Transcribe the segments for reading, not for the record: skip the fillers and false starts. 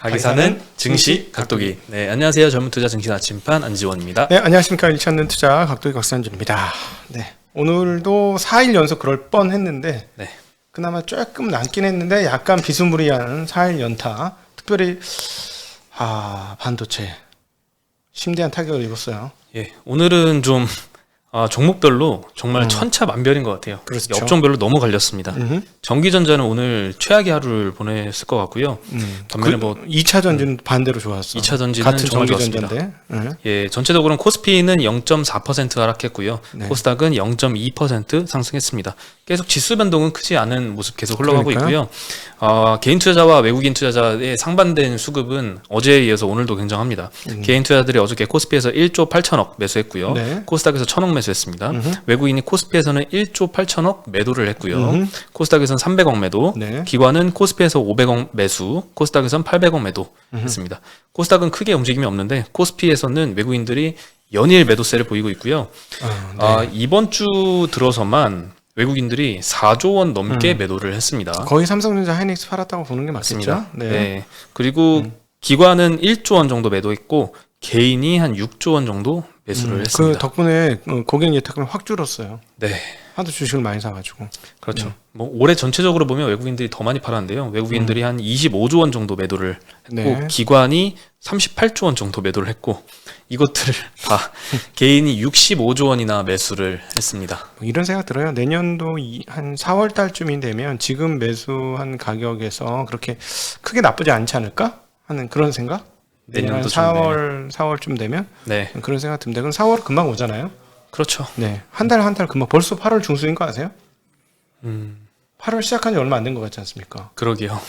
가기사는 증시 각도기. 네, 안녕하세요. 젊은 투자 증시 나침반 안지원입니다. 네, 안녕하십니까. 잃지 않는 투자 각도기 곽선준입니다. 네, 오늘도 4일 연속 그럴 뻔했는데 네, 그나마 조금 남긴 했는데 약간 비스무리한 4일 연타. 특별히 반도체 심대한 타격을 입었어요. 예, 오늘은 좀 종목별로 정말 천차만별인 것 같아요. 그렇죠. 업종별로 너무 갈렸습니다. 전기전자는 오늘 최악의 하루를 보냈을 것 같고요. 반면에 2차 전지는 반대로 좋았어. 2차 전지는 같은 정말 전기전자인데. 예, 전체적으로는 코스피는 0.4% 하락했고요. 네. 코스닥은 0.2% 상승했습니다. 계속 지수 변동은 크지 않은 모습 계속 흘러가고 그러니까요. 있고요. 개인 투자자와 외국인 투자자의 상반된 수급은 어제에 이어서 오늘도 굉장합니다. 개인 투자자들이 어저께 코스피에서 1조 8천억 매수했고요. 네. 코스닥에서 1,000억 매수했습니다. 외국인이 코스피에서는 1조 8천억 매도를 했고요. 코스닥에서는 300억 매도, 네. 기관은 코스피에서 500억 매수, 코스닥에서는 800억 매도 했습니다. 코스닥은 크게 움직임이 없는데 코스피에서는 외국인들이 연일 매도세를 보이고 있고요. 네. 이번 주 들어서만 외국인들이 4조 원 넘게 매도를 했습니다. 거의 삼성전자 하이닉스 팔았다고 보는 게 맞습니다. 네. 그리고 기관은 1조 원 정도 매도했고 개인이 한 6조 원 정도 매수를 했습니다. 그 덕분에 고객 예탁금이 확 줄었어요. 네. 하도 주식을 많이 사가지고. 그렇죠. 뭐 올해 전체적으로 보면 외국인들이 더 많이 팔았는데요. 외국인들이 한 25조 원 정도 매도를 했고 네. 기관이 38조 원 정도 매도를 했고 이것들을 다 개인이 65조 원이나 매수를 했습니다. 이런 생각 들어요. 내년도 한 4월 달쯤이 되면 지금 매수한 가격에서 그렇게 크게 나쁘지 않지 않을까 하는 그런 생각? 내년 내년도 4월쯤 되면 네. 그런 생각 듭니다. 그럼 4월 금방 오잖아요. 그렇죠. 네, 한 달 금방 벌써 8월 중순인 거 아세요? 8월 시작한 지 얼마 안 된 것 같지 않습니까? 그러게요.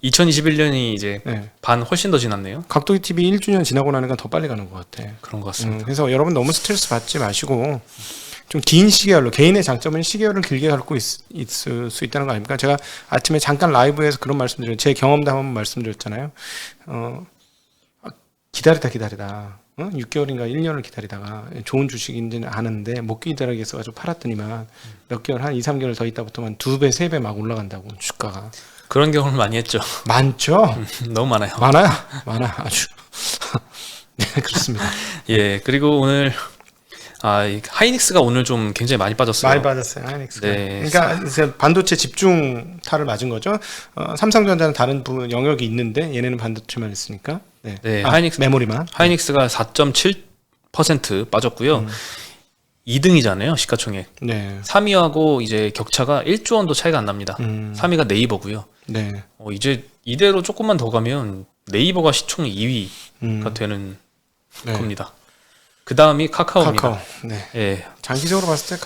2021년이 이제 네. 반 훨씬 더 지났네요. 각도기 TV 1주년 지나고 나니까 더 빨리 가는 것 같아. 그런 것 같습니다. 그래서 여러분 너무 스트레스 받지 마시고 좀 긴 시계열로, 개인의 장점은 시계열을 길게 갖고 있을 수 있다는 거 아닙니까? 제가 아침에 잠깐 라이브에서 그런 말씀드렸죠. 제 경험담 한번 말씀드렸잖아요. 기다리다 6개월인가 1년을 기다리다가 좋은 주식인지는 아는데 못 기다리겠어가지고 팔았더니만 몇 개월, 한 2, 3개월 더 있다부터만 2배, 3배 막 올라간다고 주가가. 그런 경험을 많이 했죠. 많죠? 너무 많아요. 많아 아주. 네, 그렇습니다. 예, 그리고 오늘 이 하이닉스가 오늘 좀 굉장히 많이 빠졌어요. 많이 빠졌어요, 하이닉스가. 네. 그러니까 이제 반도체 집중 타를 맞은 거죠. 삼성전자는 다른 부분 영역이 있는데 얘네는 반도체만 있으니까. 네. 네, 하이닉스 메모리만. 하이닉스가 4.7% 빠졌고요. 2등이잖아요, 시가총액. 네. 3위하고 이제 격차가 1조 원도 차이가 안 납니다. 3위가 네이버고요. 네. 이제 이대로 조금만 더 가면 네이버가 시총 2위가 되는 네. 겁니다. 그 다음이 카카오입니다. 카카오. 네. 예, 장기적으로 봤을 때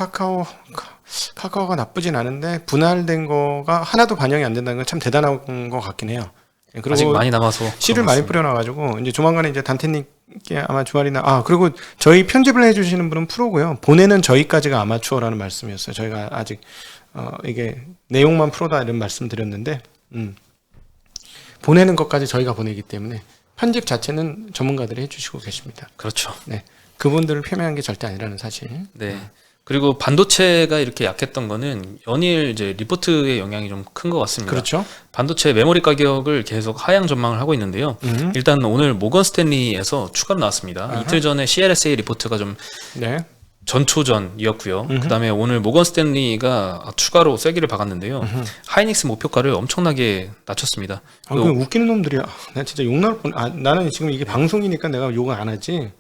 카카오가 나쁘진 않은데 분할된 거가 하나도 반영이 안 된다는 건 참 대단한 것 같긴 해요. 그리고 아직 많이 남아서 씨를 그런 것 많이 같습니다. 뿌려놔가지고 이제 조만간에 이제 단테님께 아마 주말이나 그리고 저희 편집을 해주시는 분은 프로고요. 보내는 저희까지가 아마추어라는 말씀이었어요. 저희가 아직 이게 내용만 프로다 이런 말씀드렸는데 보내는 것까지 저희가 보내기 때문에 편집 자체는 전문가들이 해주시고 계십니다. 그렇죠. 네, 그분들을 폄훼한 게 절대 아니라는 사실. 네. 그리고 반도체가 이렇게 약했던 거는 연일 이제 리포트의 영향이 좀 큰 것 같습니다. 그렇죠. 반도체 메모리 가격을 계속 하향 전망을 하고 있는데요. 일단 오늘 모건 스탠리에서 추가로 나왔습니다. 이틀 전에 CLSA 리포트가 좀 네. 전초전이었고요. 그다음에 오늘 모건 스탠리가 추가로 쐐기를 박았는데요. 하이닉스 목표가를 엄청나게 낮췄습니다. 그 웃기는 놈들이야. 나 진짜 욕 나올 뻔. 나는 지금 이게 방송이니까 내가 욕을 안 하지.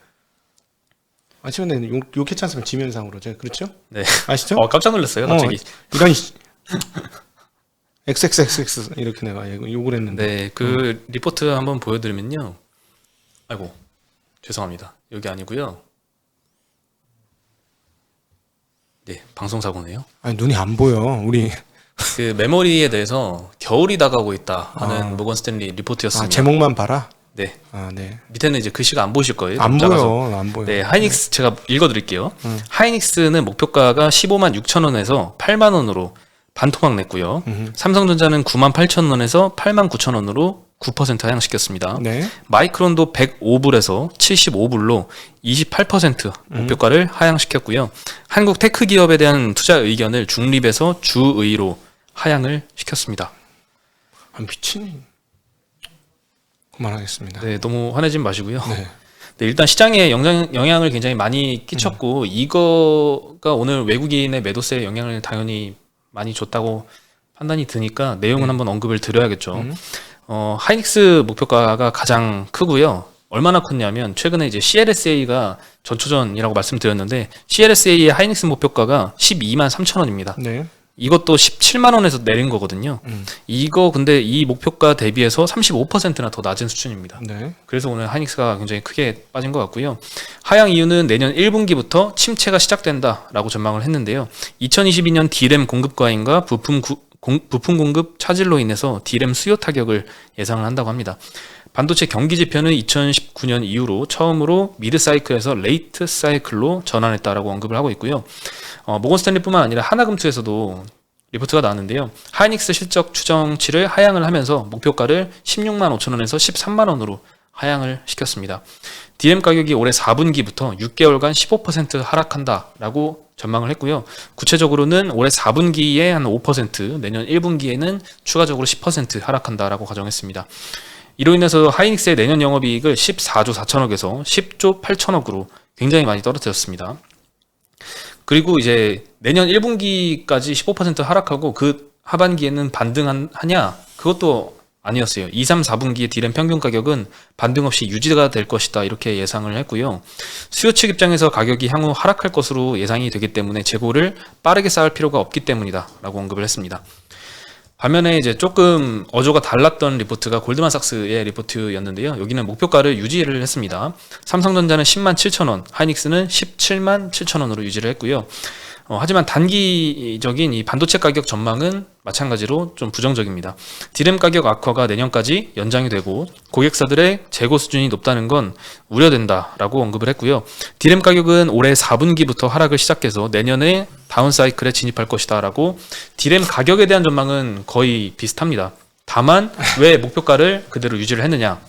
아침에 욕했지 않습니까? 지면상으로. 제가 그렇죠? 네. 아시죠? 깜짝 놀랐어요, 갑자기. 이런 XXXX 이렇게 내가 욕을 했는데. 네, 그 리포트 한번 보여드리면요. 아이고, 죄송합니다. 여기 아니고요. 네, 방송사고네요. 아니 눈이 안 보여. 우리 그 메모리에 대해서 겨울이 다가오고 있다 하는 모건 스탠리 리포트였습니다. 제목만 봐라. 네. 네. 밑에는 이제 글씨가 안 보실 거예요. 안 작아서. 보여. 안 보여. 네, 하이닉스 제가 읽어드릴게요. 하이닉스는 목표가가 15만 6천 원에서 8만 원으로 반토막 냈고요. 삼성전자는 9만 8천 원에서 8만 9천 원으로 9% 하향시켰습니다. 네. 마이크론도 105불에서 75불로 28% 목표가를 하향시켰고요. 한국 테크 기업에 대한 투자 의견을 중립에서 주의로 하향을 시켰습니다. 미친. 그만하겠습니다. 네, 너무 화내지 마시고요. 네. 네, 일단 시장에 영향을 굉장히 많이 끼쳤고 이거가 오늘 외국인의 매도세에 영향을 당연히 많이 줬다고 판단이 드니까 내용은 한번 언급을 드려야겠죠. 하이닉스 목표가가 가장 크고요. 얼마나 컸냐면 최근에 이제 CLSA가 전초전이라고 말씀드렸는데 CLSA의 하이닉스 목표가가 12만 3천 원입니다. 네. 이것도 17만 원에서 내린 거거든요. 이거 근데 이 목표가 대비해서 35%나 더 낮은 수준입니다. 네. 그래서 오늘 하이닉스가 굉장히 크게 빠진 것 같고요. 하향 이유는 내년 1분기부터 침체가 시작된다라고 전망을 했는데요. 2022년 D램 공급 과잉과 부품 공급 차질로 인해서 D램 수요 타격을 예상을 한다고 합니다. 반도체 경기 지표는 2019년 이후로 처음으로 미드 사이클에서 레이트 사이클로 전환했다라고 언급을 하고 있고요. 모건 스탠리뿐만 아니라 하나금투에서도 리포트가 나왔는데요. 하이닉스 실적 추정치를 하향을 하면서 목표가를 16만 5천 원에서 13만 원으로 하향을 시켰습니다. DRAM 가격이 올해 4분기부터 6개월간 15% 하락한다라고 전망을 했고요. 구체적으로는 올해 4분기에 한 5%, 내년 1분기에는 추가적으로 10% 하락한다라고 가정했습니다. 이로 인해서 하이닉스의 내년 영업이익을 14조 4천억에서 10조 8천억으로 굉장히 많이 떨어뜨렸습니다. 그리고 이제 내년 1분기까지 15% 하락하고 그 하반기에는 반등하냐? 그것도 아니었어요. 2, 3, 4분기의 D램 평균 가격은 반등 없이 유지가 될 것이다 이렇게 예상을 했고요. 수요 측 입장에서 가격이 향후 하락할 것으로 예상이 되기 때문에 재고를 빠르게 쌓을 필요가 없기 때문이다 라고 언급을 했습니다. 반면에 이제 조금 어조가 달랐던 리포트가 골드만삭스의 리포트였는데요. 여기는 목표가를 유지를 했습니다. 삼성전자는 10만 7천 원, 하이닉스는 17만 7천 원으로 유지를 했고요. 하지만 단기적인 이 반도체 가격 전망은 마찬가지로 좀 부정적입니다. D램 가격 악화가 내년까지 연장이 되고 고객사들의 재고 수준이 높다는 건 우려된다라고 언급을 했고요. D램 가격은 올해 4분기부터 하락을 시작해서 내년에 다운 사이클에 진입할 것이다라고 D램 가격에 대한 전망은 거의 비슷합니다. 다만 왜 목표가를 그대로 유지를 했느냐?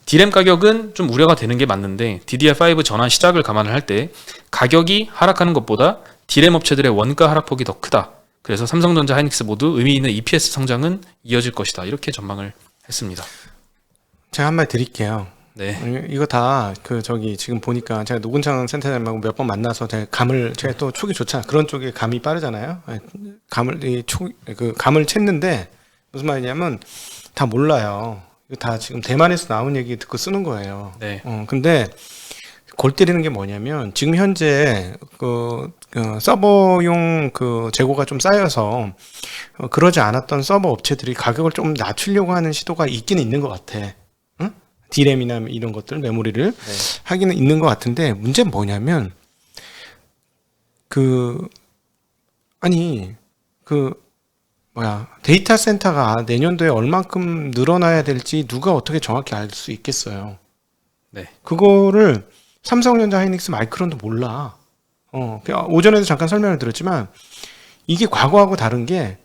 D램 가격은 좀 우려가 되는 게 맞는데 DDR5 전환 시작을 감안을 할 때 가격이 하락하는 것보다 D램 업체들의 원가 하락폭이 더 크다. 그래서 삼성전자, 하이닉스 모두 의미 있는 EPS 성장은 이어질 것이다. 이렇게 전망을 했습니다. 제가 한 말 드릴게요. 네. 이거 다 지금 보니까 제가 노근창 센터장님하고 몇 번 만나서 제가 또 촉이 좋잖아. 그런 쪽에 감이 빠르잖아요. 감을 챘는데 무슨 말이냐면 다 몰라요. 이거 다 지금 대만에서 나온 얘기 듣고 쓰는 거예요. 네. 근데 골 때리는 게 뭐냐면 지금 현재 서버용 재고가 좀 쌓여서 그러지 않았던 서버 업체들이 가격을 좀 낮추려고 하는 시도가 있기는 있는 것 같아. 응? D램이나 이런 것들 메모리를 하기는 있는 것 같은데 문제는 뭐냐면 데이터 센터가 내년도에 얼만큼 늘어나야 될지 누가 어떻게 정확히 알 수 있겠어요. 네. 그거를 삼성전자, 하이닉스, 마이크론도 몰라. 오전에도 잠깐 설명을 드렸지만 이게 과거하고 다른 게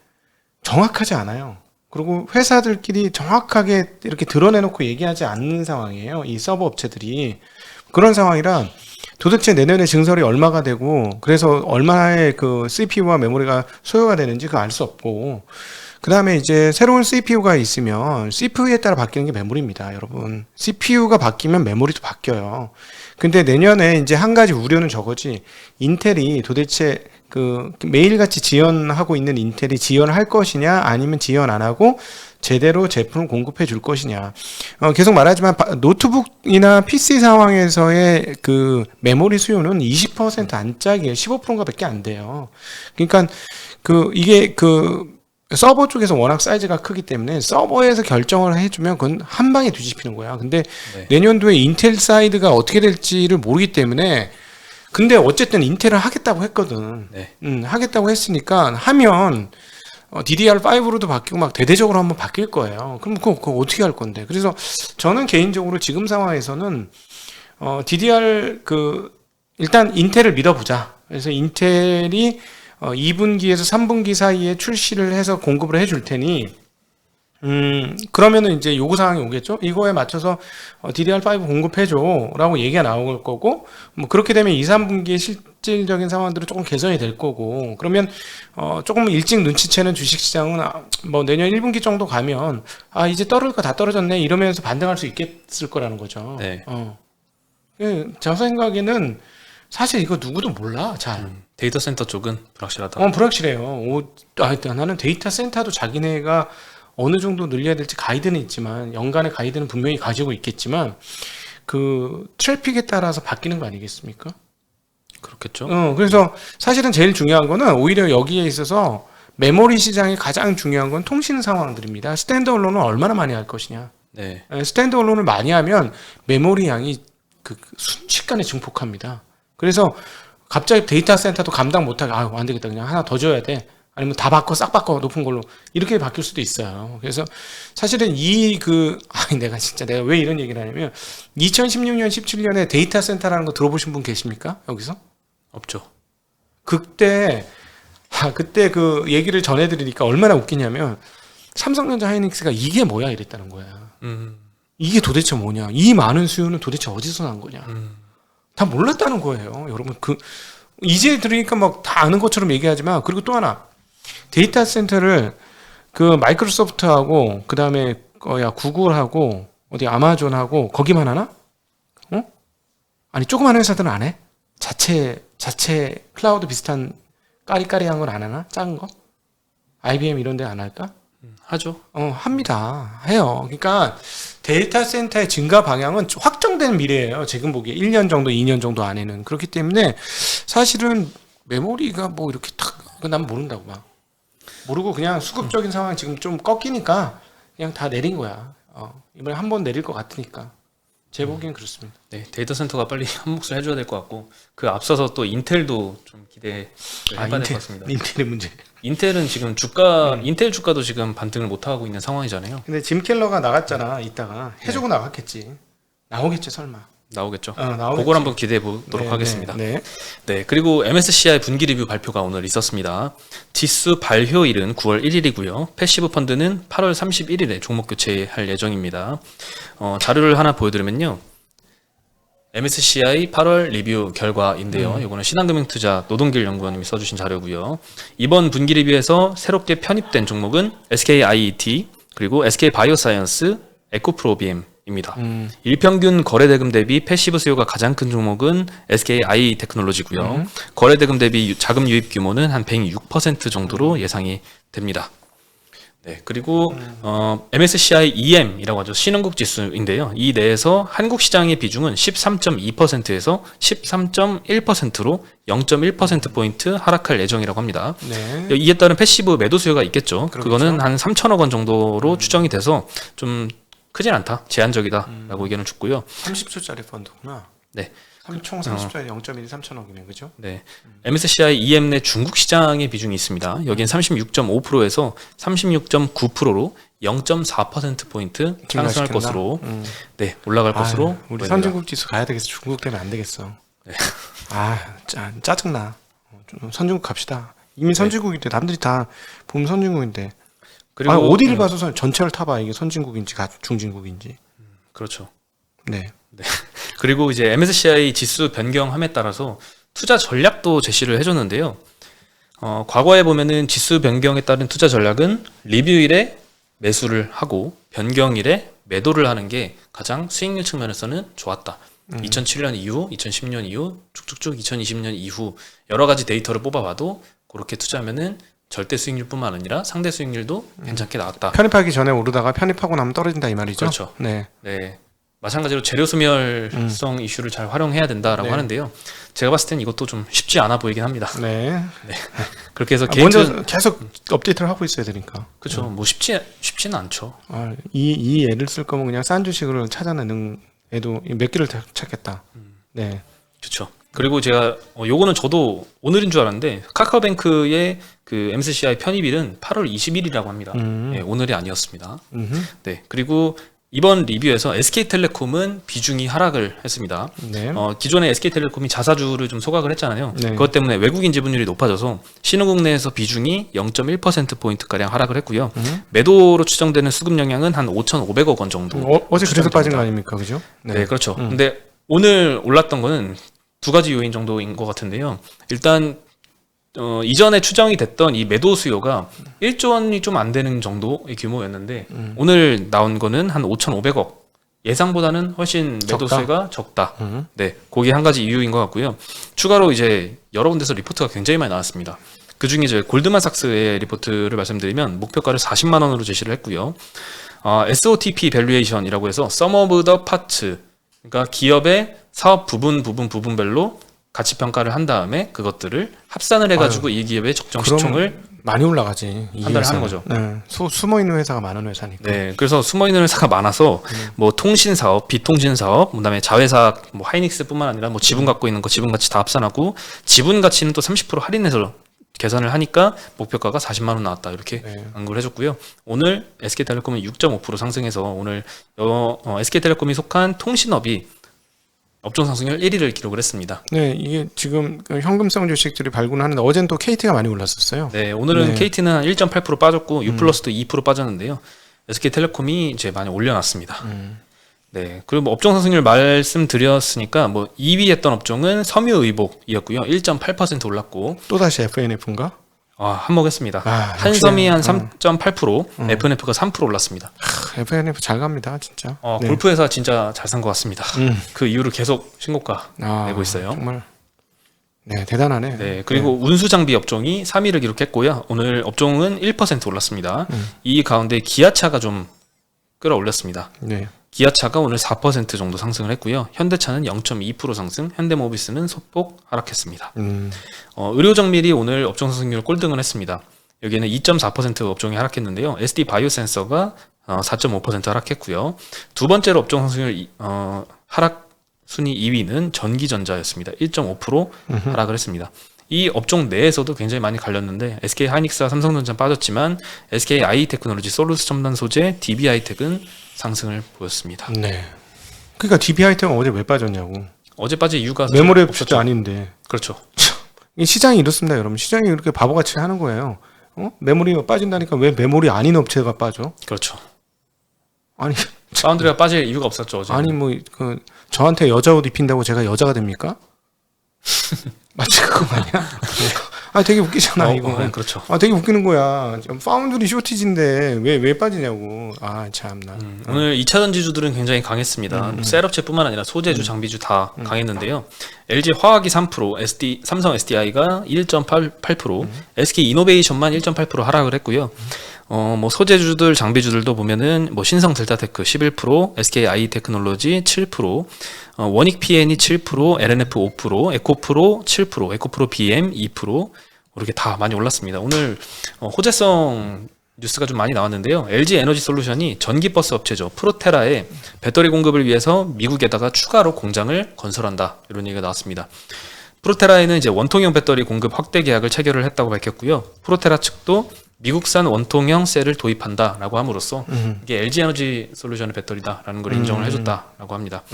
정확하지 않아요. 그리고 회사들끼리 정확하게 이렇게 드러내놓고 얘기하지 않는 상황이에요. 이 서버 업체들이. 그런 상황이라 도대체 내년에 증설이 얼마가 되고 그래서 얼마의 CPU와 메모리가 소요가 되는지 그거 알 수 없고 그 다음에 이제 새로운 CPU가 있으면 CPU에 따라 바뀌는 게 메모리입니다, 여러분. CPU가 바뀌면 메모리도 바뀌어요. 근데 내년에 이제 한 가지 우려는 저거지. 인텔이 도대체 매일같이 지연하고 있는 인텔이 지연할 것이냐 아니면 지연 안 하고 제대로 제품을 공급해 줄 것이냐. 계속 말하지만 노트북이나 PC 상황에서의 메모리 수요는 20% 안짝이에요. 15%가 밖에 안 돼요. 그러니까 이게 서버 쪽에서 워낙 사이즈가 크기 때문에 서버에서 결정을 해주면 그건 한 방에 뒤집히는 거야. 근데 내년도에 인텔 사이드가 어떻게 될지를 모르기 때문에 근데 어쨌든 인텔을 하겠다고 했거든. 하겠다고 했으니까 하면 DDR5로도 바뀌고 막 대대적으로 한번 바뀔 거예요. 그럼 그거 어떻게 할 건데? 그래서 저는 개인적으로 지금 상황에서는 DDR 일단 인텔을 믿어보자. 그래서 인텔이 2분기에서 3분기 사이에 출시를 해서 공급을 해줄 테니 그러면은 이제 요구 사항이 오겠죠? 이거에 맞춰서 DDR5 공급해줘라고 얘기가 나올 거고, 뭐 그렇게 되면 2, 3분기에 실질적인 상황들은 조금 개선이 될 거고, 그러면 조금 일찍 눈치채는 주식시장은 뭐 내년 1분기 정도 가면 이제 떨어질 거 다 떨어졌네 이러면서 반등할 수 있겠을 거라는 거죠. 네. 제 생각에는 사실 이거 누구도 몰라 잘. 데이터 센터 쪽은 불확실하다. 불확실해요. 나는 데이터 센터도 자기네가 어느 정도 늘려야 될지 가이드는 있지만, 연간의 가이드는 분명히 가지고 있겠지만, 그 트래픽에 따라서 바뀌는 거 아니겠습니까? 그렇겠죠. 그래서 사실은 제일 중요한 거는 오히려 여기에 있어서 메모리 시장이 가장 중요한 건 통신 상황들입니다. 스탠드얼론은 얼마나 많이 할 것이냐. 네. 스탠드얼론을 많이 하면 메모리 양이 순식간에 증폭합니다. 그래서 갑자기 데이터 센터도 감당 못하게, 안 되겠다, 그냥 하나 더 줘야 돼. 아니면 다 바꿔, 싹 바꿔, 높은 걸로. 이렇게 바뀔 수도 있어요. 그래서 사실은 내가 왜 이런 얘기를 하냐면, 2016년, 17년에 데이터 센터라는 거 들어보신 분 계십니까? 여기서? 없죠. 그때 그 얘기를 전해드리니까 얼마나 웃기냐면, 삼성전자 하이닉스가 이게 뭐야 이랬다는 거야. 이게 도대체 뭐냐? 이 많은 수요는 도대체 어디서 난 거냐? 다 몰랐다는 거예요. 여러분, 이제 들으니까 막 다 아는 것처럼 얘기하지만, 그리고 또 하나, 데이터 센터를 마이크로소프트하고, 그 다음에, 구글하고, 아마존하고, 거기만 하나? 아니, 조그만 회사들은 안 해? 자체 클라우드 비슷한 까리까리한 건 안 하나? 작은 거? IBM 이런 데 안 할까? 하죠. 합니다. 해요. 그러니까 데이터 센터의 증가 방향은 확정된 미래예요. 지금 보기에 1년 정도, 2년 정도 안에는. 그렇기 때문에 사실은 메모리가 뭐 이렇게 난 모른다고 막. 모르고 그냥 수급적인 상황이 지금 좀 꺾이니까 그냥 다 내린 거야. 이번에 한 번 내릴 것 같으니까. 제 보기엔 그렇습니다. 네, 데이터 센터가 빨리 한 몫을 해줘야 될 것 같고, 그 앞서서 또 인텔도 좀 기대를 해봐야 될 것 같습니다. 인텔의 문제. 인텔은 지금 인텔 주가도 지금 반등을 못 하고 있는 상황이잖아요. 근데 짐 켈러가 나갔잖아. 이따가 해주고 나갔겠지. 나오겠지 설마. 나오겠죠. 나오겠지. 그걸 한번 기대해 보도록 하겠습니다. 네. 네, 그리고 MSCI 분기 리뷰 발표가 오늘 있었습니다. 지수 발효일은 9월 1일이고요. 패시브 펀드는 8월 31일에 종목 교체할 예정입니다. 자료를 하나 보여드리면요. MSCI 8월 리뷰 결과인데요. 이거는 신한금융투자 노동길 연구원님이 써주신 자료고요. 이번 분기 리뷰에서 새롭게 편입된 종목은 SKIET 그리고 SK바이오사이언스, 에코프로비엠입니다. 일평균 거래대금 대비 패시브 수요가 가장 큰 종목은 SKI 테크놀로지고요. 거래대금 대비 자금 유입 규모는 한 106% 정도로 예상이 됩니다. 네, 그리고 MSCI EM이라고 하죠. 신흥국 지수인데요. 이 내에서 한국 시장의 비중은 13.2%에서 13.1%로 0.1%포인트 하락할 예정이라고 합니다. 네. 이에 따른 패시브 매도 수요가 있겠죠. 그렇죠. 그거는 한 3천억 원 정도로 추정이 돼서 좀 크진 않다. 제한적이다라고 의견을 줬고요. 30초짜리 펀드구나. 네. 총 30초에 0.1 3천억이면 그죠? 네. MSCI EM 내 중국 시장의 비중이 있습니다. 여긴 36.5%에서 36.9%로 0.4%포인트 상승할 것으로 올라갈 것으로 우리 보입니다. 선진국 지수 가야 되겠어. 중국 때문에 안 되겠어. 네. 짜증나. 좀 선진국 갑시다. 이미 선진국인데 남들이 다 보면 선진국인데. 그리고 어디를 봐서 전체를 타봐. 이게 선진국인지 중진국인지. 그렇죠. 네. 그리고 이제 MSCI 지수 변경함에 따라서 투자 전략도 제시를 해줬는데요. 과거에 보면은 지수 변경에 따른 투자 전략은 리뷰일에 매수를 하고 변경일에 매도를 하는 게 가장 수익률 측면에서는 좋았다. 2007년 이후, 2010년 이후, 쭉쭉쭉 2020년 이후 여러 가지 데이터를 뽑아봐도 그렇게 투자하면은 절대 수익률뿐만 아니라 상대 수익률도 괜찮게 나왔다. 편입하기 전에 오르다가 편입하고 나면 떨어진다 이 말이죠. 그렇죠. 네. 네. 마찬가지로 재료 소멸성 이슈를 잘 활용해야 된다라고 하는데요. 제가 봤을 땐 이것도 좀 쉽지 않아 보이긴 합니다. 네. 그렇게 해서 먼저 계속 업데이트를 하고 있어야 되니까. 그렇죠. 뭐 쉽지는 않죠. 이 애를 쓸 거면 그냥 싼 주식으로 찾아내는 애도 몇 개를 찾겠다. 네. 그렇죠. 그리고 제가 요거는 저도 오늘인 줄 알았는데 카카오뱅크의 그 MSCI 편입일은 8월 20일이라고 합니다. 네, 오늘이 아니었습니다. 네. 그리고 이번 리뷰에서 SK텔레콤은 비중이 하락을 했습니다. 네. 기존에 SK텔레콤이 자사주를 좀 소각을 했잖아요. 네. 그것 때문에 외국인 지분율이 높아져서 신흥국 내에서 비중이 0.1%포인트가량 하락을 했고요. 매도로 추정되는 수급 영향은 한 5,500억 원 정도. 어제 그래서 빠진 거 아닙니까? 그죠? 네, 그렇죠. 근데 오늘 올랐던 거는 두 가지 요인 정도인 것 같은데요. 일단 이전에 추정이 됐던 이 매도 수요가 1조 원이 좀 안 되는 정도의 규모였는데 오늘 나온 거는 한 5,500억. 예상보다는 훨씬 매도 적다? 수요가 적다. 네, 그게 한 가지 이유인 것 같고요. 추가로 이제 여러 군데서 리포트가 굉장히 많이 나왔습니다. 그 중에 이제 골드만삭스의 리포트를 말씀드리면 목표가를 40만 원으로 제시를 했고요. SOTP 밸류에이션이라고 해서 Sum of the Parts, 그러니까 기업의 사업 부분별로 가치 평가를 한 다음에 그것들을 합산을 해가지고 이 기업의 적정 시총을 많이 올라가지. 판단을 하는 거죠. 네. 숨어 있는 회사가 많은 회사니까. 네, 그래서 숨어 있는 회사가 많아서 뭐 통신 사업, 비통신 사업, 그다음에 자회사, 뭐 하이닉스뿐만 아니라 뭐 지분 갖고 있는 거 지분 가치 다 합산하고 지분 가치는 또 30% 할인해서 계산을 하니까 목표가가 40만 원 나왔다 이렇게 언급을 해줬고요. 오늘 SK텔레콤은 6.5% 상승해서 오늘 SK텔레콤이 속한 통신업이 업종 상승률 1위를 기록을 했습니다. 네, 이게 지금 그 현금성 주식들이 발굴하는데 어제는 또 KT가 많이 올랐었어요. 네, 오늘은 KT는 한 1.8% 빠졌고 유플러스도 2% 빠졌는데요. SK텔레콤이 이제 많이 올려놨습니다. 네, 그리고 뭐 업종 상승률 말씀드렸으니까 뭐 2위 했던 업종은 섬유의복이었고요. 1.8% 올랐고 또 다시 FNF인가? 한몫했습니다. 한섬이 한 3.8%, FNF가 3% 올랐습니다. FNF 잘 갑니다, 진짜. 네. 골프 회사 진짜 잘 산 것 같습니다. 그 이후로 계속 신고가 내고 있어요. 정말 네, 대단하네. 네, 그리고 운수 장비 업종이 3위를 기록했고요. 오늘 업종은 1% 올랐습니다. 이 가운데 기아차가 좀 끌어올렸습니다. 네. 기아차가 오늘 4% 정도 상승을 했고요. 현대차는 0.2% 상승, 현대모비스는 소폭 하락했습니다. 의료정밀이 오늘 업종 상승률 꼴등을 했습니다. 여기에는 2.4% 업종이 하락했는데요. SD 바이오센서가 4.5% 하락했고요. 두 번째로 업종 상승률 하락 순위 2위는 전기전자였습니다. 1.5% 하락을 했습니다. 이 업종 내에서도 굉장히 많이 갈렸는데 SK 하이닉스와 삼성전자 빠졌지만 SK 아이테크놀로지 솔루스 첨단 소재 DB하이텍은 상승을 보였습니다. 네. 그러니까 DB하이텍은 어제 왜 빠졌냐고. 어제 빠진 이유가 메모리 업체도 아닌데. 그렇죠. 이 시장이 이렇습니다, 여러분. 시장이 이렇게 바보같이 하는 거예요. 메모리가 빠진다니까 왜 메모리 아닌 업체가 빠져? 그렇죠. 아니 파운드리가 빠질 이유가 없었죠 어제. 아니 뭐 그 저한테 여자 옷 입힌다고 제가 여자가 됩니까? 마치 그거 아니야? 아 되게 웃기잖아 이거. 그렇죠. 아 되게 웃기는 거야. 파운드리 쇼티지인데 왜 빠지냐고. 아 참나. 오늘 2차 전지주들은 굉장히 강했습니다. 셀업체뿐만 아니라 소재주, 장비주 다 강했는데요. LG 화학이 3%, 삼성 SDI가 1.8%, SK 이노베이션만 1.8% 하락을 했고요. 뭐 소재주들, 장비주들도 보면은 뭐 신성 델타테크 11%, SK 아이테크놀로지 7%, 원익 PN이 7%, LNF 5%, 에코프로 7%, 에코프로 BM 2% 이렇게 다 많이 올랐습니다. 오늘 호재성 뉴스가 좀 많이 나왔는데요. LG 에너지 솔루션이 전기버스 업체죠. 프로테라에 배터리 공급을 위해서 미국에다가 추가로 공장을 건설한다. 이런 얘기가 나왔습니다. 프로테라에는 이제 원통형 배터리 공급 확대 계약을 체결을 했다고 밝혔고요. 프로테라 측도 미국산 원통형 셀을 도입한다라고 함으로써 이게 LG 에너지 솔루션의 배터리다라는 걸 인정을 해줬다라고 합니다.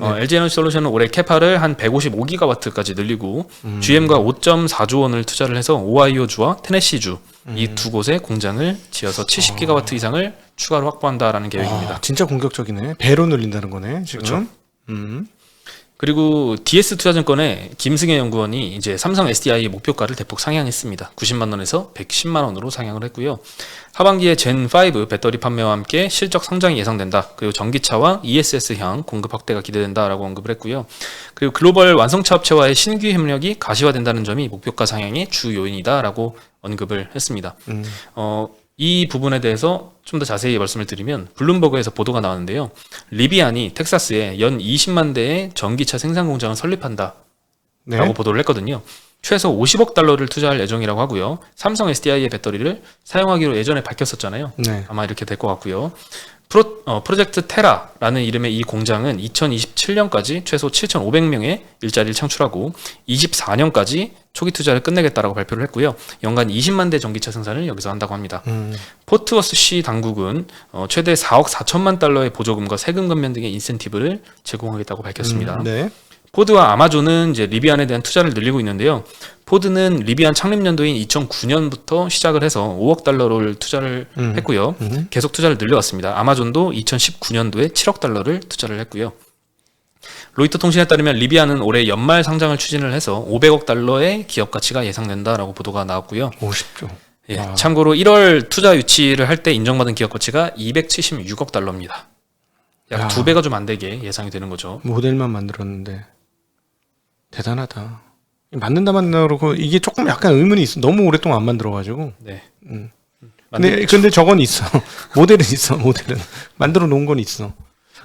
LG 에너지 솔루션은 올해 캐파를 한 155기가와트까지 늘리고 GM과 5.4조 원을 투자를 해서 오하이오주와 테네시주 이 두 곳에 공장을 지어서 70기가와트 이상을 추가로 확보한다라는 계획입니다. 진짜 공격적이네. 배로 늘린다는 거네 지금. 그렇죠. 그리고 DS투자증권의 김승혜 연구원이 이제 삼성 SDI의 목표가를 대폭 상향했습니다. 90만 원에서 110만 원으로 상향을 했고요. 하반기에 젠5 배터리 판매와 함께 실적 성장이 예상된다. 그리고 전기차와 ESS향 공급 확대가 기대된다라고 언급을 했고요. 그리고 글로벌 완성차 업체와의 신규 협력이 가시화된다는 점이 목표가 상향의 주 요인이다라고 언급을 했습니다. 이 부분에 대해서 좀 더 자세히 말씀을 드리면 블룸버그에서 보도가 나왔는데요. 리비안이 텍사스에 연 20만 대의 전기차 생산 공장을 설립한다 라고 보도를 했거든요. 최소 50억 달러를 투자할 예정이라고 하고요. 삼성 SDI의 배터리를 사용하기로 예전에 밝혔었잖아요. 네. 아마 이렇게 될 것 같고요. 프로젝트 테라라는 이름의 이 공장은 2027년까지 최소 7,500명의 일자리를 창출하고 24년까지 초기 투자를 끝내겠다라고 발표를 했고요. 연간 20만 대 전기차 생산을 여기서 한다고 합니다. 포트워스시 당국은 최대 4억 4천만 달러의 보조금과 세금 감면 등의 인센티브를 제공하겠다고 밝혔습니다. 네. 포드와 아마존은 이제 리비안에 대한 투자를 늘리고 있는데요. 포드는 리비안 창립 연도인 2009년부터 시작을 해서 5억 달러를 투자를 했고요. 계속 투자를 늘려왔습니다. 아마존도 2019년도에 7억 달러를 투자를 했고요. 로이터 통신에 따르면 리비안은 올해 연말 상장을 추진을 해서 500억 달러의 기업 가치가 예상된다라고 보도가 나왔고요. 50조. 예, 참고로 1월 투자 유치를 할 때 인정받은 기업 가치가 276억 달러입니다. 약 2배가 좀 안 되게 예상이 되는 거죠. 모델만 만들었는데 대단하다. 만든다 그러고 이게 조금 약간 의문이 있어. 너무 오랫동안 안 만들어가지고. 네. 근데 저건 있어. 모델은 있어. 모델은 만들어 놓은 건 있어.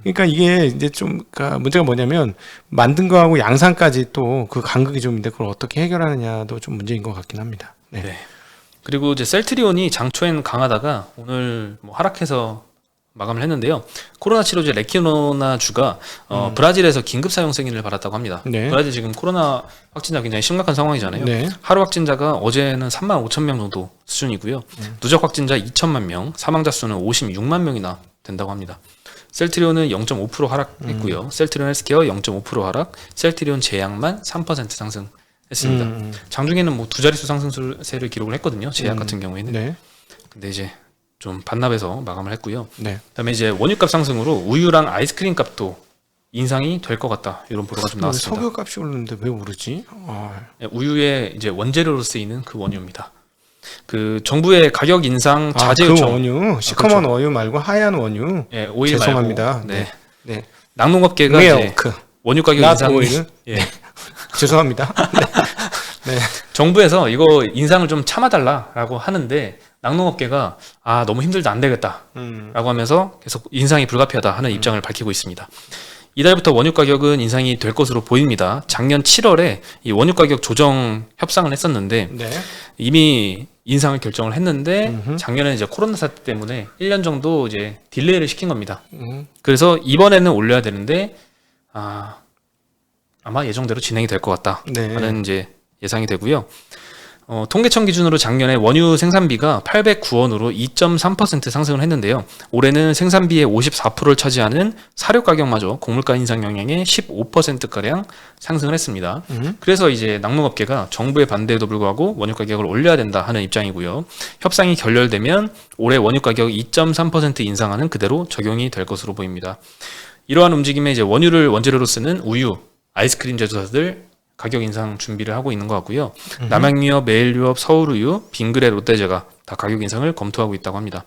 그러니까 이게 이제 좀 그러니까 문제가 뭐냐면 만든 거하고 양산까지 또 그 간극이 좀 있는데 그걸 어떻게 해결하느냐도 좀 문제인 것 같긴 합니다. 네. 네. 그리고 이제 셀트리온이 장초엔 강하다가 오늘 뭐 하락해서 마감을 했는데요. 코로나 치료제 레키노나주가 브라질에서 긴급 사용 승인을 받았다고 합니다. 네. 브라질 지금 코로나 확진자 굉장히 심각한 상황이잖아요. 네. 하루 확진자가 어제는 3만 5천 명 정도 수준이고요. 누적 확진자 2천만 명, 사망자 수는 56만 명이나 된다고 합니다. 셀트리온은 0.5% 하락했고요. 셀트리온 헬스케어 0.5% 하락, 셀트리온 제약만 3% 상승했습니다. 장중에는 뭐 두 자릿수 상승세를 기록을 했거든요. 제약 같은 경우에는. 네. 근데 이제 좀 반납해서 마감을 했고요. 네. 그다음에 이제 원유값 상승으로 우유랑 아이스크림 값도 인상이 될 것 같다. 이런 보도가 좀 나왔습니다. 석유 값이 오르는데 왜 오르지? 우유의 이제 원재료로 쓰이는 그 원유입니다. 그 정부의 가격 인상 자제 요청. 그 원유, 시커먼 원유 말고 하얀 원유. 예, 오일 죄송합니다. 말고. 네. 네. 낙농업계가 이제 밀크. 원유 가격 not 인상. oil. 예. 죄송합니다. 네. 정부에서 이거 인상을 좀 참아달라라고 하는데 낙농업계가 너무 힘들다 안 되겠다라고 하면서 계속 인상이 불가피하다 하는 입장을 밝히고 있습니다. 이달부터 원유 가격은 인상이 될 것으로 보입니다. 작년 7월에 이 원유 가격 조정 협상을 했었는데 네. 이미 인상을 결정을 했는데 작년에 이제 코로나 사태 때문에 1년 정도 이제 딜레이를 시킨 겁니다. 그래서 이번에는 올려야 되는데 아마 예정대로 진행이 될 것 같다 하는 이제 예상이 되고요. 통계청 기준으로 작년에 원유 생산비가 809원으로 2.3% 상승을 했는데요. 올해는 생산비의 54%를 차지하는 사료 가격마저 곡물가 인상 영향에 15%가량 상승을 했습니다. 그래서 이제 낙농업계가 정부의 반대에도 불구하고 원유 가격을 올려야 된다 하는 입장이고요. 협상이 결렬되면 올해 원유 가격 2.3% 인상하는 그대로 적용이 될 것으로 보입니다. 이러한 움직임에 이제 원유를 원재료로 쓰는 우유, 아이스크림 제조사들 가격 인상 준비를 하고 있는 것 같고요. 남양유업, 매일유업, 서울우유, 빙그레, 롯데제가 다 가격 인상을 검토하고 있다고 합니다.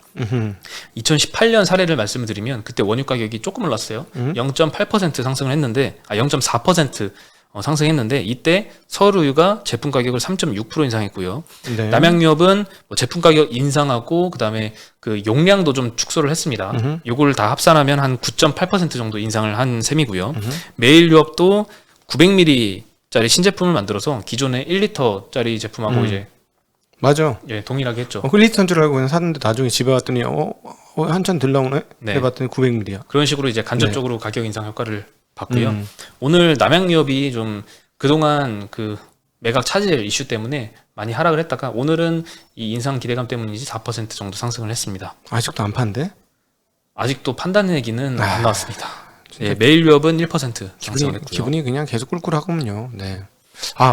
2018년 사례를 말씀을 드리면 그때 원유 가격이 조금 올랐어요. 0.8% 상승을 했는데 0.4% 상승했는데 이때 서울우유가 제품 가격을 3.6% 인상했고요. 네. 남양유업은 뭐 제품 가격 인상하고 그다음에 그 용량도 좀 축소를 했습니다. 요걸 다 합산하면 한 9.8% 정도 인상을 한 셈이고요. 매일유업도 900ml 짜리 신제품을 만들어서 기존의 1리터짜리 제품하고 이제 맞아. 동일하게 했죠. 1리터인 줄 알고 그냥 샀는데 나중에 집에 왔더니 한참 들 나오네. 네. 해봤더니 900ml야. 그런 식으로 이제 간접적으로 가격 인상 효과를 봤고요. 오늘 남양유업이 좀 그동안 그 매각 차질 이슈 때문에 많이 하락을 했다가 오늘은 이 인상 기대감 때문인지 4% 정도 상승을 했습니다. 아직도 안 판대? 아직도 판단 얘기는 안 나왔습니다. 예, 매일유업은 1% 상승을 했고요. 기분이 그냥 계속 꿀꿀하군요. 네.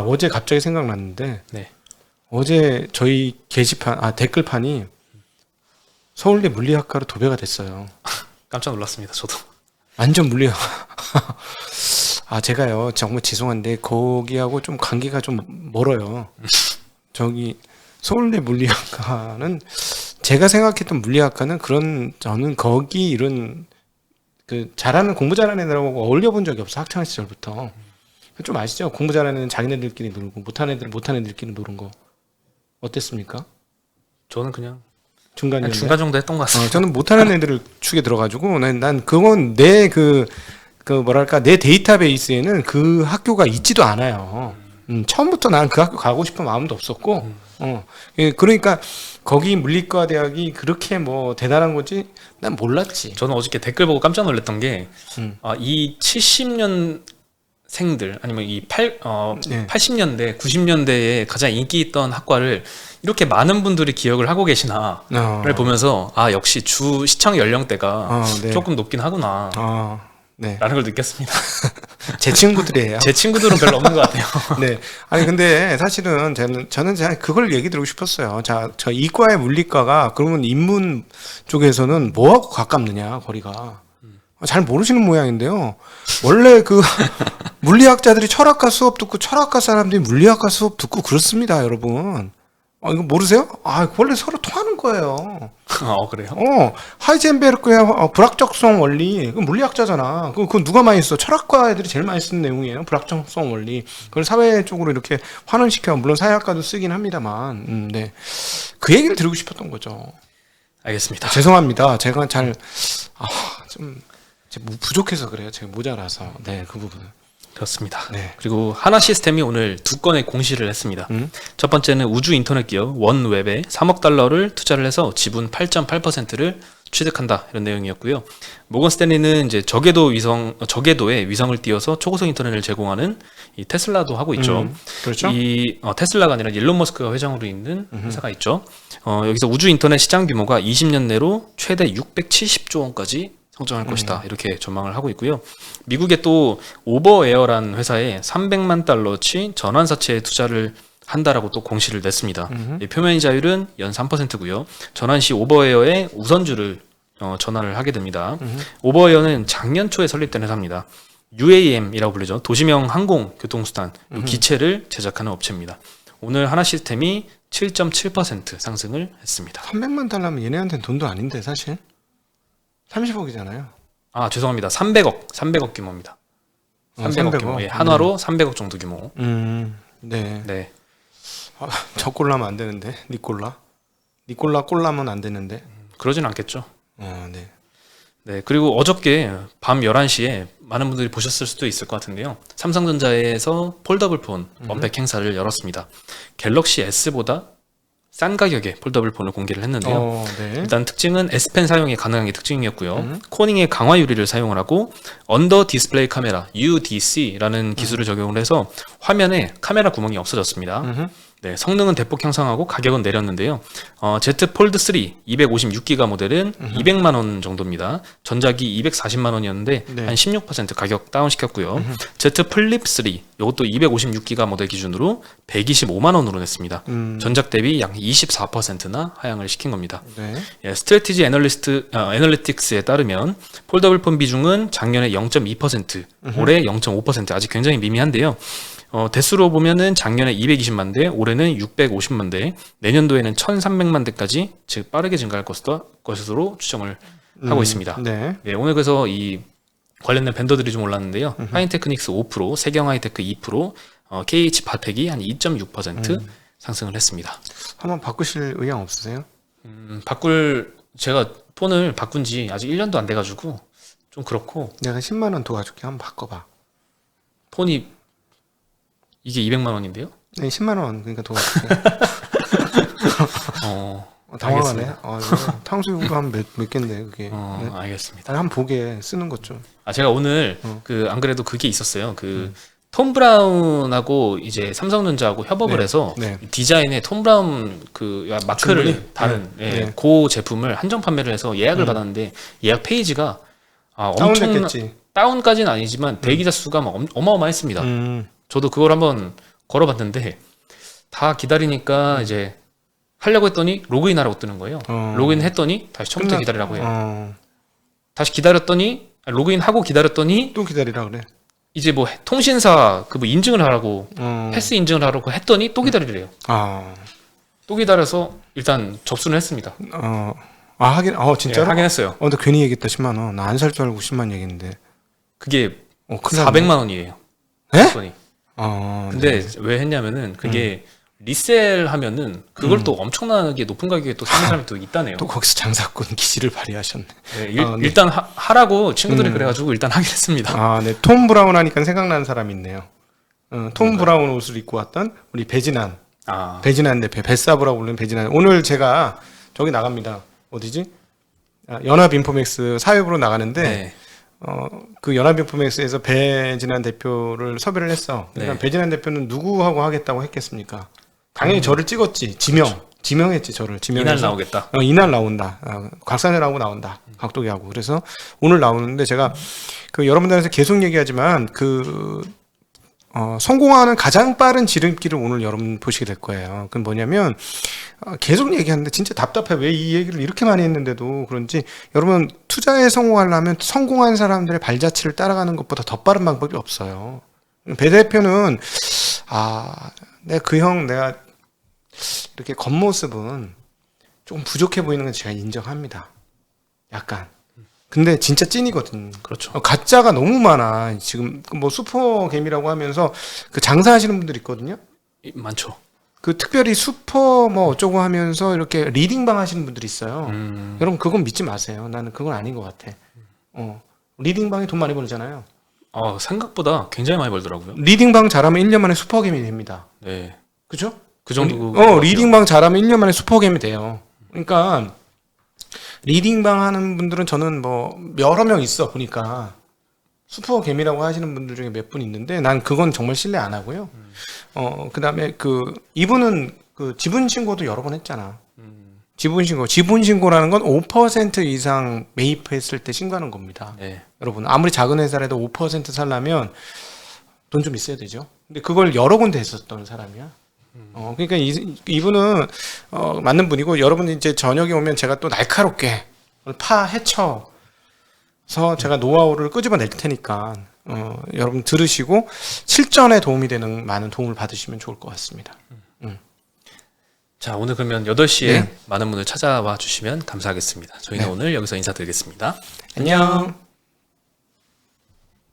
어제 갑자기 생각났는데 네. 어제 저희 게시판 댓글판이 서울대 물리학과로 도배가 됐어요. 깜짝 놀랐습니다. 저도. 완전 물리학. 제가요 정말 죄송한데 거기하고 좀 관계가 좀 멀어요. 저기 서울대 물리학과는 제가 생각했던 물리학과는 저는 거기 이런 잘하는 공부 잘하는 애들하고 어울려 본 적이 없어. 학창 시절부터. 좀 아시죠? 공부 잘하는 애는 자기네들끼리 놀고 못하는 애들은 못하는 애들끼리 노는 거 어땠습니까? 저는 그냥 중간 정도 했던 것 같습니다. 저는 못하는 애들을 축에 들어가지고 난 그건 내 내 데이터베이스에는 그 학교가 있지도 않아요. 처음부터 난 그 학교 가고 싶은 마음도 없었고 그러니까 거기 물리과 대학이 그렇게 뭐 대단한 건지 난 몰랐지. 저는 어저께 댓글 보고 깜짝 놀랐던 게 이 70년 생들 아니면 이 네. 80년대, 90년대에 가장 인기 있던 학과를 이렇게 많은 분들이 기억을 하고 계시나를 보면서 아 역시 주 시청 연령대가 네. 조금 높긴 하구나 네. 라는 걸 느꼈습니다. 제 친구들이에요. 제 친구들은 별로 없는 것 같아요. 네. 아니 근데 사실은 저는 그걸 얘기 드리고 싶었어요. 자, 저 이과의 물리과가 그러면 인문 쪽에서는 뭐하고 가깝느냐 거리가. 잘 모르시는 모양인데요. 원래 그 물리학자들이 철학과 수업 듣고 철학과 사람들이 물리학과 수업 듣고 그렇습니다, 여러분. 이거 모르세요? 원래 서로 통하는 거예요. 그래요? 하이젠베르크의 불확정성 원리, 그 물리학자잖아. 그거 누가 많이 써? 철학과 애들이 제일 많이 쓰는 내용이에요. 불확정성 원리. 그걸 사회 쪽으로 이렇게 환원시켜. 물론 사회학과도 쓰긴 합니다만, 네. 그 얘기를 드리고 싶었던 거죠. 알겠습니다. 죄송합니다. 제가 좀 부족해서 그래요. 제가 모자라서. 네, 그 부분은. 그렇습니다. 네. 그리고 하나 시스템이 오늘 2건의 공시를 했습니다. 첫 번째는 우주 인터넷 기업 원웹에 3억 달러를 투자를 해서 지분 8.8%를 취득한다 이런 내용이었고요. 모건 스탠리는 이제 저궤도에 위성을 띄워서 초고속 인터넷을 제공하는 이 테슬라도 하고 있죠. 그렇죠. 이 테슬라가 아니라 일론 머스크가 회장으로 있는 회사가 있죠. 여기서 우주 인터넷 시장 규모가 20년 내로 최대 670조 원까지 성장할 것이다 이렇게 전망을 하고 있고요. 미국의 또 오버에어라는 회사에 300만 달러치 전환사채에 투자를 한다라고 또 공시를 냈습니다. 이 표면 이자율은 연 3%고요. 전환 시 오버에어의 우선주를 전환을 하게 됩니다. 오버에어는 작년 초에 설립된 회사입니다. UAM이라고 불리죠. 도시명 항공 교통수단 기체를 제작하는 업체입니다. 오늘 하나 시스템이 7.7% 상승을 했습니다. 300만 달러면 얘네한테는 돈도 아닌데 사실. 30억이잖아요. 죄송합니다. 300억 규모입니다. 300억 규모. 예, 한화로 300억 정도 규모. 네. 네. 저 꼴라면 안 되는데. 니꼴라 꼴라면 안 되는데. 그러진 않겠죠. 네. 네. 그리고 어저께 밤 11시에 많은 분들이 보셨을 수도 있을 것 같은데요. 삼성전자에서 폴더블 폰 언백 행사를 열었습니다. 갤럭시 S보다 싼 가격에 폴더블 폰을 공개를 했는데요. 네. 일단 특징은 S펜 사용이 가능한 게 특징이었고요. 코닝의 강화 유리를 사용을 하고 언더 디스플레이 카메라 UDC라는 기술을 적용을 해서 화면에 카메라 구멍이 없어졌습니다. 네, 성능은 대폭 향상하고 가격은 내렸는데요. Z 폴드 3 256기가 모델은 200만 원 정도입니다. 전작이 240만 원이었는데 네. 한 16% 가격 다운 시켰고요. Z 플립 3 이것도 256기가 모델 기준으로 125만 원으로 냈습니다. 전작 대비 약 24%나 하향을 시킨 겁니다. 네. 예, 스트래티지 애널리틱스에 따르면 폴더블 폰 비중은 작년에 0.2%, 올해 0.5% 아직 굉장히 미미한데요. 대수로 보면은 작년에 220만 대, 올해는 650만 대, 내년도에는 1,300만 대까지 즉 빠르게 증가할 것으로 추정을 하고 있습니다. 네. 네, 오늘 그래서 이 관련된 벤더들이 좀 올랐는데요. 하이테크닉스 5%, 세경 하이테크 2%, KH 바텍이 한 2.6% 상승을 했습니다. 한번 바꾸실 의향 없으세요? 제가 폰을 바꾼 지 아직 1년도 안 돼가지고 좀 그렇고 내가 10만 원 도와줄게. 한번 바꿔봐. 폰이 이게 200만 원인데요? 네, 10만 원 그러니까 도와줄게. 당황하네. 탕수육으로 한 몇 개인데 그게. 네? 알겠습니다. 아니, 한번 보게 쓰는 것 좀. 제가 오늘 안 그래도 그게 있었어요. 톰 브라운하고 이제 삼성전자하고 협업을 네. 해서 네. 디자인에 톰 브라운 마크를 주문이? 다른 네. 그 제품을 한정 판매를 해서 예약을 받았는데 예약 페이지가 엄청 다운됐겠지. 다운까지는 아니지만 대기자 수가 막 어마어마했습니다. 저도 그걸 한번 걸어봤는데 다 기다리니까 이제 하려고 했더니 로그인하라고 뜨는 거예요. 로그인 했더니 다시 처음부터 기다리라고 해요. 다시 기다렸더니 로그인하고 기다렸더니 또 기다리라 그래. 이제 뭐 통신사 뭐 인증을 하라고 패스 인증을 하라고 했더니 또 기다리래요. 또 기다려서 일단 접수는 했습니다. 하긴 진짜로? 네, 하긴 했어요. 나 괜히 얘기했다 10만 원. 나 안 살 줄 알고 10만 얘기했는데. 그게 큰일 400만 원이에요. 네? 폰이. 근데 왜 했냐면은 그게 리셀 하면은 그걸 또 엄청나게 높은 가격에 또 사는 사람이 또 있다네요. 또 거기서 장사꾼 기질을 발휘하셨네. 네, 일단 하라고 친구들이 그래가지고 일단 하긴 했습니다. 네. 톰 브라운 하니까 생각나는 사람이 있네요. 톰 브라운 옷을 입고 왔던 우리 배진환. 배진환 대표, 뱃사부라고 부르는 배진환. 오늘 제가 저기 나갑니다. 어디지? 연합인포맥스 사회부로 나가는데 네. 그 연합용품엑스에서 배진환 대표를 섭외를 했어. 그러니까 네. 배진환 대표는 누구하고 하겠다고 했겠습니까? 당연히 저를 찍었지. 지명했지 저를. 이날 지명해서 나오겠다. 이날 나온다. 곽산열하고 나온다. 각도기하고. 그래서 오늘 나오는데 제가 그 여러분들한테 계속 얘기하지만 성공하는 가장 빠른 지름길을 오늘 여러분 보시게 될 거예요. 그건 뭐냐면 계속 얘기하는데 진짜 답답해. 왜 이 얘기를 이렇게 많이 했는데도 그런지 여러분 투자에 성공하려면 성공한 사람들의 발자취를 따라가는 것보다 더 빠른 방법이 없어요. 배 대표는 내가 이렇게 겉모습은 조금 부족해 보이는 건 제가 인정합니다. 약간. 근데 진짜 찐이거든. 그렇죠. 가짜가 너무 많아. 지금 뭐 슈퍼개미라고 하면서 그 장사하시는 분들 있거든요. 많죠. 그 특별히 슈퍼 뭐 어쩌고 하면서 이렇게 리딩방 하시는 분들이 있어요. 여러분 그건 믿지 마세요. 나는 그건 아닌 것 같아. 리딩방에 돈 많이 벌잖아요. 생각보다 굉장히 많이 벌더라고요. 리딩방 잘하면 1년 만에 슈퍼개미 됩니다. 네. 그죠? 그 정도. 리딩방 잘하면 1년 만에 슈퍼개미 돼요. 그러니까 리딩방 하는 분들은 저는 뭐 여러 명 있어 보니까 슈퍼개미라고 하시는 분들 중에 몇 분 있는데 난 그건 정말 신뢰 안 하고요. 그다음에 이분은 그 지분 신고도 여러 번 했잖아. 지분 신고라는 건 5% 이상 매입했을 때 신고하는 겁니다. 네. 여러분 아무리 작은 회사라도 5% 살려면 돈 좀 있어야 되죠. 근데 그걸 여러 군데 했었던 사람이야. 그러니까 이분은 맞는 분이고 여러분이 이제 저녁에 오면 제가 또 날카롭게 파헤쳐서 제가 노하우를 끄집어낼 테니까 여러분 들으시고 실전에 도움이 되는 많은 도움을 받으시면 좋을 것 같습니다. 자, 오늘 그러면 8시에 네. 많은 분들 찾아와 주시면 감사하겠습니다. 저희는 네. 오늘 여기서 인사드리겠습니다. 안녕.